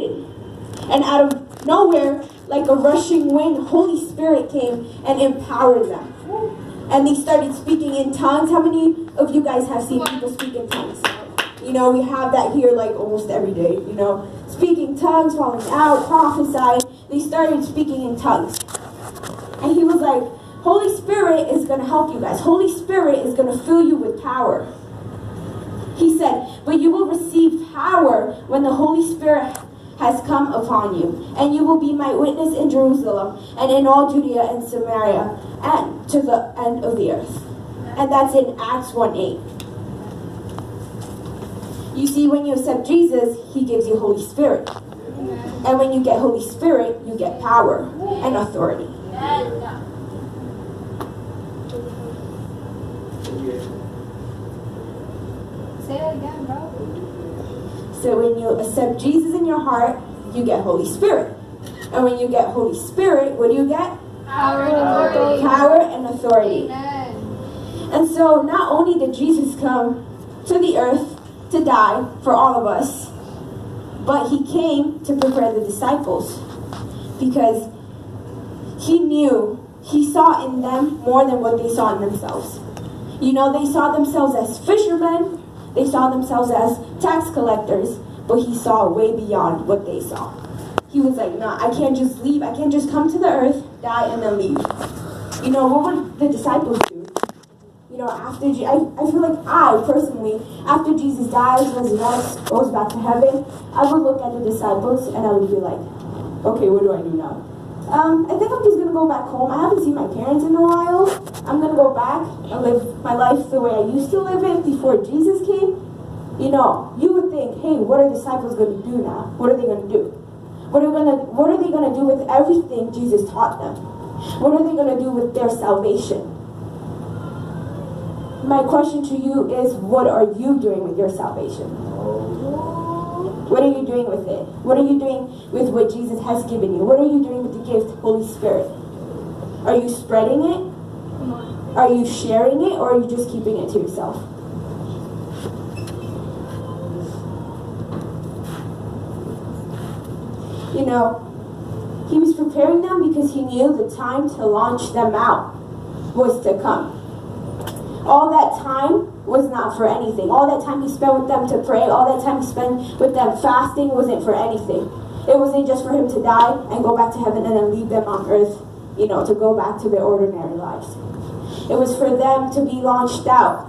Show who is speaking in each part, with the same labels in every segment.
Speaker 1: Jaiden. And out of nowhere, like a rushing wind, Holy Spirit came and empowered them. And they started speaking in tongues. How many of you guys have seen people speak in tongues? You know, we have that here like almost every day, you know. Speaking tongues, falling out, prophesying. They started speaking in tongues. And he was like, Holy Spirit is going to help you guys. Holy Spirit is going to fill you with power. He said, but you will receive power when the Holy Spirit has come upon you. And you will be my witness in Jerusalem and in all Judea and Samaria and to the end of the earth. And that's in Acts 1:8. You see, when you accept Jesus, he gives you Holy Spirit. And when you get Holy Spirit, you get power and authority.
Speaker 2: Say that again, bro.
Speaker 1: So when you accept Jesus in your heart, you get Holy Spirit. And when you get Holy Spirit, what do you get?
Speaker 2: Power and authority.
Speaker 1: Power and authority.
Speaker 2: Amen.
Speaker 1: And so not only did Jesus come to the earth to die for all of us, but he came to prepare the disciples because he knew, he saw in them more than what they saw in themselves. You know, they saw themselves as fishermen, they saw themselves as tax collectors, but he saw way beyond what they saw. He was like, no, I can't just leave, I can't just come to the earth, die, and then leave. You know, what would the disciples do? You know, after I feel like I personally, after Jesus dies, resurrects, goes back to heaven, I would look at the disciples and I would be like, okay, what do I do now? I think I'm just gonna go back home. I haven't seen my parents in a while. I'm gonna go back and live my life the way I used to live it before Jesus came. You know, you would think, hey, what are disciples gonna do now? What are they gonna do? What are they gonna do with everything Jesus taught them? What are they gonna do with their salvation? My question to you is, what are you doing with your salvation? What are you doing with it? What are you doing with what Jesus has given you? What are you doing with the gift, Holy Spirit? Are you spreading it? Are you sharing it? Or are you just keeping it to yourself? You know, he was preparing them because he knew the time to launch them out was to come. All that time was not for anything. All that time he spent with them to pray, all that time he spent with them fasting wasn't for anything. It wasn't just for him to die and go back to heaven and then leave them on earth, you know, to go back to their ordinary lives. It was for them to be launched out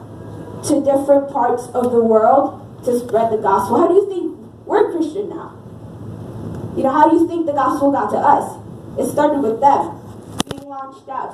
Speaker 1: to different parts of the world to spread the gospel. How do you think we're Christian now? You know, how do you think the gospel got to us? It started with them being launched out.